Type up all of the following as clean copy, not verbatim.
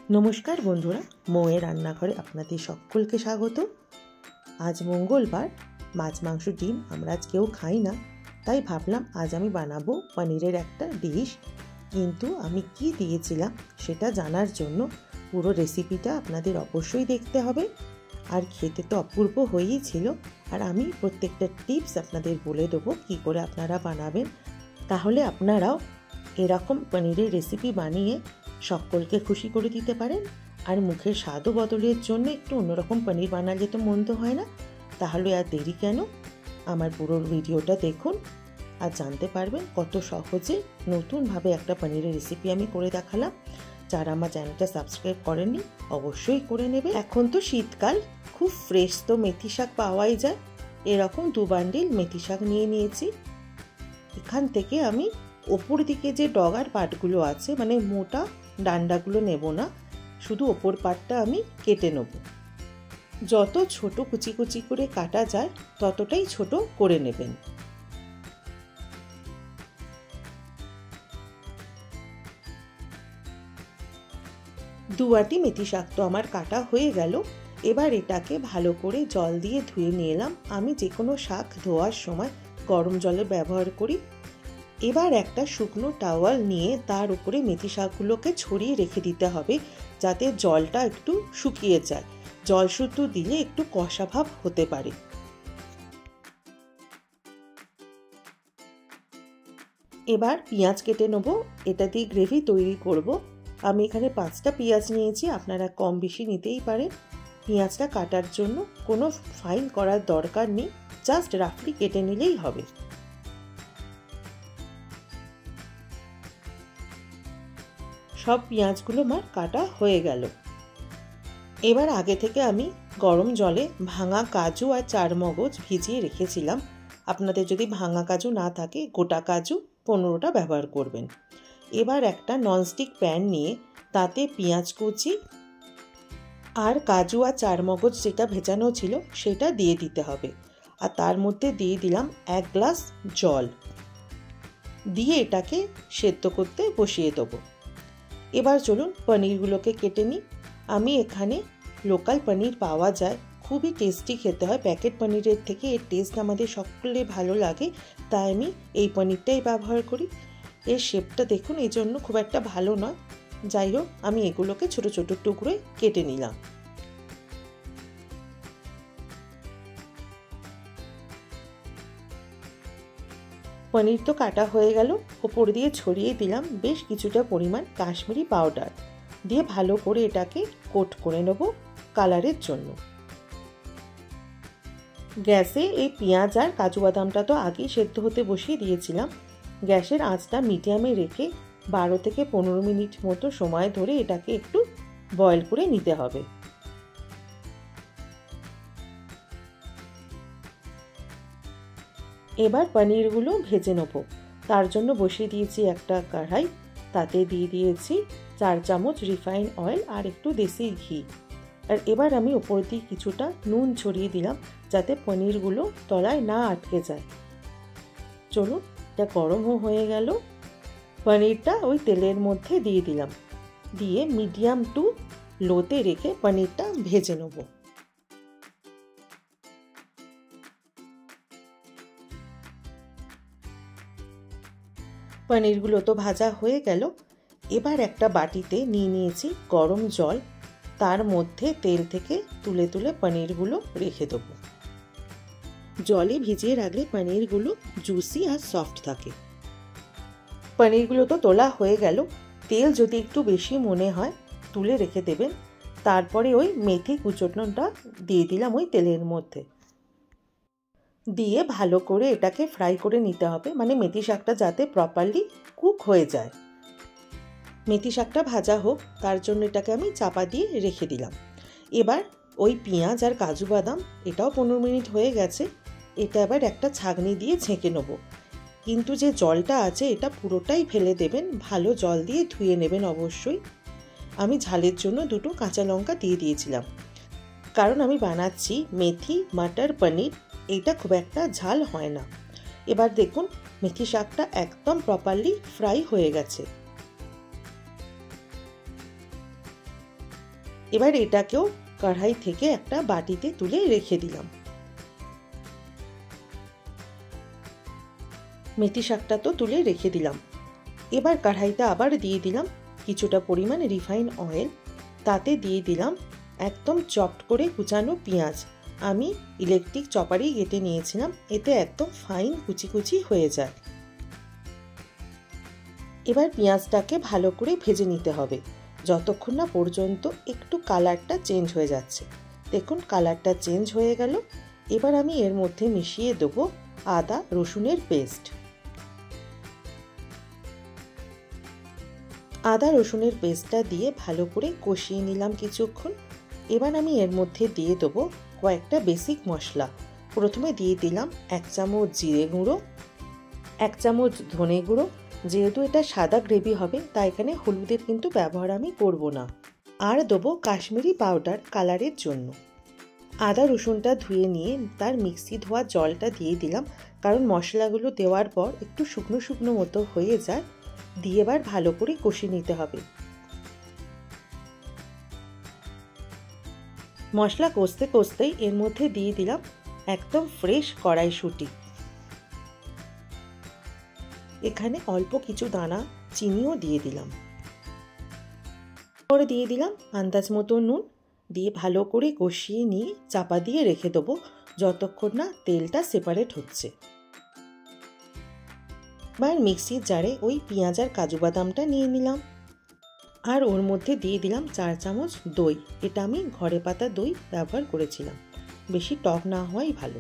নমস্কার বন্ধুরা, মৌয়ের রান্নাঘরে আপনাদের সকলকে স্বাগত। আজ মঙ্গলবার, মাছ মাংস ডিম আমরা আজ কেউ খাই না, তাই ভাবলাম আজ আমি বানাবো পনিরের একটা ডিশ। কিন্তু আমি কি দিয়েছিলাম সেটা জানার জন্য পুরো রেসিপিটা আপনাদের অবশ্যই দেখতে হবে। আর খেতে তো অপূর্ব হয়েই ছিল, আর আমি প্রত্যেকটা টিপস আপনাদের বলে দেবো কী করে আপনারা বানাবেন। তাহলে আপনারাও এরকম পনিরের রেসিপি বানিয়ে সকলকে খুশি করে দিতে পারেন। আর মুখের স্বাদও বদলের জন্য একটু অন্যরকম পনির বানালে তো মন্দ হয় না। তাহলে আর দেরি কেন, আমার পুরো ভিডিওটা দেখুন আর জানতে পারবেন কত সহজে নতুনভাবে একটা পনিরের রেসিপি আমি করে দেখালাম। যারা আমার চ্যানেলটা সাবস্ক্রাইব করেননি অবশ্যই করে নেবে। এখন তো শীতকাল, খুব ফ্রেশ তো মেথি শাক পাওয়াই যায়। এরকম 2 বান্ডিল মেথি শাক নিয়ে নিয়েছি। এখান থেকে আমি ওপর দিকে যে ডগার পাটগুলো আছে, মানে মোটা ডান্ডাগুলো নেব না, শুধু ওপর পাটটা আমি কেটে নেব। যত ছোট কুচি কুচি করে কাটা যায় ততটাই ছোট করে নেবেন। দুয়াটি মেথি শাক তো আমার কাটা হয়ে গেল। এবার এটাকে ভালো করে জল দিয়ে ধুয়ে নিয়ে এলাম। আমি যে কোনো শাক ধোয়ার সময় গরম জলে ব্যবহার করি। এবার একটা শুকনো টাওয়াল নিয়ে তার উপরে মেথি শাকগুলোকে ছড়িয়ে রেখে দিতে হবে, যাতে জলটা একটু শুকিয়ে যায়। জল শুদ্ধ দিলে একটু কষা ভাব হতে পারে। এবার পেঁয়াজ কেটে নেবো, এটা দিয়ে গ্রেভি তৈরি করব। আমি এখানে 5টা পেঁয়াজ নিয়েছি, আপনারা কম বেশি নিতেই পারেন। পেঁয়াজটা কাটার জন্য কোনো ফাইন করার দরকার নেই, জাস্ট রাফলি কেটে নিলেই হবে। সব পেঁয়াজগুলো আমার কাটা হয়ে গেল। এবার আগে থেকে আমি গরম জলে ভাঙা কাজু আর চারমগজ ভিজিয়ে রেখেছিলাম। আপনাদের যদি ভাঙা কাজু না থাকে গোটা কাজু 15টা ব্যবহার করবেন। এবার একটা ননস্টিক প্যান নিয়ে তাতে পেঁয়াজ কুচি আর কাজু আর চারমগজ যেটা ভেজানো ছিল সেটা দিয়ে দিতে হবে। আর তার মধ্যে দিয়ে দিলাম 1 গ্লাস জল, দিয়ে এটাকে সেদ্ধ করতে বসিয়ে দেবো। এবার চলুন পনিরগুলোকে কেটে নিই। আমি এখানে লোকাল পনির পাওয়া যায়, খুবই টেস্টি খেতে হয়। প্যাকেট পনিরের থেকে এর টেস্ট আমাদের সকলে ভালো লাগে, তাই আমি এই পনিরটাই ব্যবহার করি। এর শেপটা দেখুন এই জন্য খুব একটা ভালো নয়। যাই হোক, আমি এগুলোকে ছোট ছোট টুকরোয় কেটে নিলাম। পনির তো কাটা হয়ে গেল। ওপর দিয়ে ছড়িয়ে দিলাম বেশ কিছুটা পরিমাণ কাশ্মীরি পাউডার, দিয়ে ভালো করে এটাকে কোট করে নেব কালারের জন্য। গ্যাসে এই পেঁয়াজ আর কাজু বাদামটা তো আগেই সেদ্ধ হতে বসিয়ে দিয়েছিলাম। গ্যাসের আঁচটা মিডিয়ামে রেখে 12 থেকে 15 মিনিট মতো সময় ধরে এটাকে একটু বয়েল করে নিতে হবে। এবার পনিরগুলো ভেজে নেব। তার জন্য বসিয়ে দিয়েছি একটা কড়াই, তাতে দিয়ে দিয়েছি 4 চামচ রিফাইন অয়েল আর একটু দেশি ঘি। আর এবার আমি ওপর দিয়ে কিছুটা নুন ছড়িয়ে দিলাম, যাতে পনিরগুলো তলায় না আটকে যায়। চলুন, এটা গরম হয়ে গেল। পনিরটা ওই তেলের মধ্যে দিয়ে দিলাম, দিয়ে মিডিয়াম টু লোতে রেখে পনিরটা ভেজে নেব। পনিরগুলো তো ভাজা হয়ে গেল। এবার একটা বাটিতে নিয়ে নিয়েছি গরম জল, তার মধ্যে তেল থেকে তুলে তুলে পনিরগুলো রেখে দেবো। জলে ভিজিয়ে রাখলে পনিরগুলো জুসি আর সফট থাকে। পনিরগুলো তো তোলা হয়ে গেল। তেল যদি একটু বেশি মনে হয় তুলে রেখে দেবেন। তারপরে ওই মেথি কুচোনোটা দিয়ে দিলাম ওই তেলের মধ্যে, দিয়ে ভালো করে এটাকে ফ্রাই করে নিতে হবে, মানে মেথি শাকটা যাতে প্রপারলি কুক হয়ে যায়। মেথি শাকটা ভাজা হোক, তার জন্য এটাকে আমি চাপা দিয়ে রেখে দিলাম। এবার ওই পেঁয়াজ আর কাজু বাদাম এটাও 15 মিনিট হয়ে গেছে। এটা এবার একটা ছাঁকনি দিয়ে ছেঁকে নেব। কিন্তু যে জলটা আছে এটা পুরোটাই ফেলে দেবেন, ভালো জল দিয়ে ধুয়ে নেবেন অবশ্যই। আমি ঝালের জন্য 2টো কাঁচা লঙ্কা দিয়ে দিয়েছিলাম, কারণ আমি বানাচ্ছি মেথি মটর পনির, এইটা খুব একটা ঝাল হয় না। এবার দেখুন মেথি শাকটা একদম প্রপারলি ফ্রাই হয়ে গেছে। এবার এটাকেও কড়াই থেকে একটা বাটিতে তুলে রেখে দিলাম। মেথি শাকটা তো তুলে রেখে দিলাম। এবার কড়াইতে আবার দিয়ে দিলাম কিছুটা পরিমাণ রিফাইন অয়েল। তাতে দিয়ে দিলাম একদম চপড করে কুচানো পেঁয়াজ। আমি ইলেকট্রিক চপারেই কেটে নিয়েছিলাম, এতে একদম ফাইন কুচি কুচি হয়ে যায়। এবার পেঁয়াজটাকে ভালো করে ভেজে নিতে হবে যতক্ষণ না পর্যন্ত একটু কালারটা চেঞ্জ হয়ে যাচ্ছে। দেখুন কালারটা চেঞ্জ হয়ে গেল। এবার আমি এর মধ্যে মিশিয়ে দেবো আদা রসুনের পেস্ট। আদা রসুনের পেস্টটা দিয়ে ভালো করে কষিয়ে নিলাম কিছুক্ষণ। এবার আমি এর মধ্যে দিয়ে দেবো কয়েকটা বেসিক মশলা। প্রথমে দিয়ে দিলাম 1 চামচ জিরে গুঁড়ো, 1 চামচ ধনে গুঁড়ো। যেহেতু এটা সাদা গ্রেভি হবে তাই এখানে হলুদের কিন্তু ব্যবহার আমি করব না। আর দেবো কাশ্মীরি পাউডার কালারের জন্য। আদা রসুনটা ধুয়ে নিয়ে তার মিক্সি ধোয়া জলটা দিয়ে দিলাম, কারণ মশলাগুলো দেওয়ার পর একটু শুকনো শুকনো মতো হয়ে যায়। দিয়ে এবার ভালো করে কষিয়ে নিতে হবে। মশলা কষতে কষতেই এর মধ্যে দিয়ে দিলাম একদম ফ্রেশ কড়াইশুঁটি। এখানে অল্প কিছু দানা চিনিও দিয়ে দিলাম। পরে দিয়ে দিলাম আন্দাজ মতো নুন। দিয়ে ভালো করে কষিয়ে নিয়ে চাপা দিয়ে রেখে দেবো যতক্ষণ না তেলটা সেপারেট হচ্ছে। এবার মিক্সির জারে ওই পেঁয়াজ আর কাজু বাদামটা নিয়ে নিলাম। আর ওর মধ্যে দিয়ে দিলাম 4 চামচ দই। এটা আমি ঘরে পাতা দই ব্যবহার করেছিলাম, বেশি টক না হওয়াই ভালো।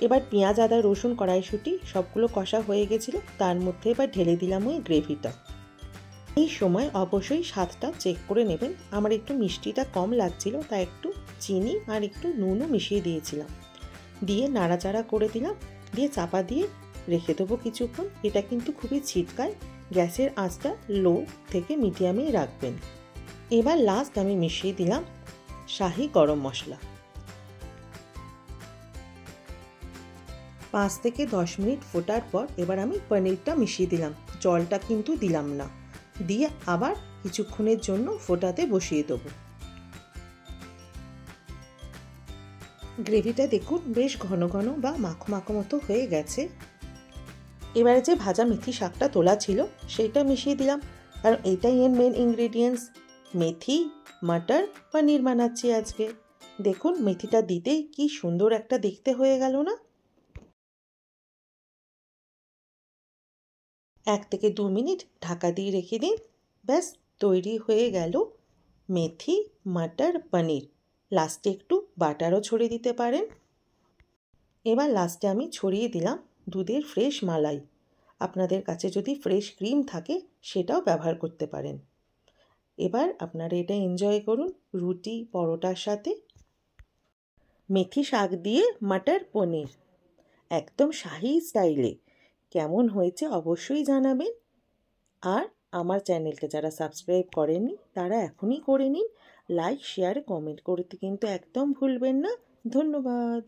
এবার পেঁয়াজ আদা রসুন কড়াইশুঁটি সবগুলো কষা হয়ে গেছিলো, তার মধ্যে এবার ঢেলে দিলাম ওই গ্রেভিটা। এই সময় অবশ্যই স্বাদটা চেক করে নেবেন। আমার একটু মিষ্টিটা কম লাগছিল, তাই একটু চিনি আর একটু নুনও মিশিয়ে দিয়েছিলাম। দিয়ে নাড়াচাড়া করে দিলাম, দিয়ে চাপা দিয়ে রেখে দেবো কিছুক্ষণ। এটা কিন্তু খুবই ছিটকায়, গ্যাসের আঁচটা লো থেকে মিডিয়ামে রাখবেন। এবার লাস্ট আমি মিশিয়ে দিলাম শাহি গরম মশলা। 5 থেকে 10 মিনিট ফোটার পর এবার আমি পনিরটা মিশিয়ে দিলাম, জলটা কিন্তু দিলাম না। দিয়ে আবার কিছুক্ষণের জন্য ফোটাতে বসিয়ে দেবো। গ্রেভিটা দেখুন বেশ ঘন ঘন বা মাখো মাখো মতো হয়ে গেছে। এবারে যে ভাজা মেথি শাকটা তোলা ছিল সেইটা মিশিয়ে দিলাম, কারণ এটাই এর মেন ইনগ্রেডিয়েন্টস। মেথি মটর পনির বানাচ্ছি আজকে। দেখুন মেথিটা দিতেই কি সুন্দর একটা দেখতে হয়ে গেল না। 1 থেকে 2 মিনিট ঢাকা দিয়ে রেখে দিন, ব্যাস তৈরি হয়ে গেল মেথি মটর পনির। লাস্টে একটু বাটারও ছড়িয়ে দিতে পারেন। এবার লাস্টে আমি ছড়িয়ে দিলাম দুধের ফ্রেশ মালাই। আপনাদের কাছে যদি ফ্রেশ ক্রিম থাকে সেটাও ব্যবহার করতে পারেন। এবার আপনারা এটা এনজয় করুন রুটি পরোটার সাথে। মেথি শাক দিয়ে মটর পনির একদম শাহি স্টাইলে। কেমন হয়েছে অবশ্যই জানাবেন। আর আমার চ্যানেলকে যারা সাবস্ক্রাইব করেননি তারা এখনই করে নিন। লাইক শেয়ার কমেন্ট করতে কিন্তু একদম ভুলবেন না। ধন্যবাদ।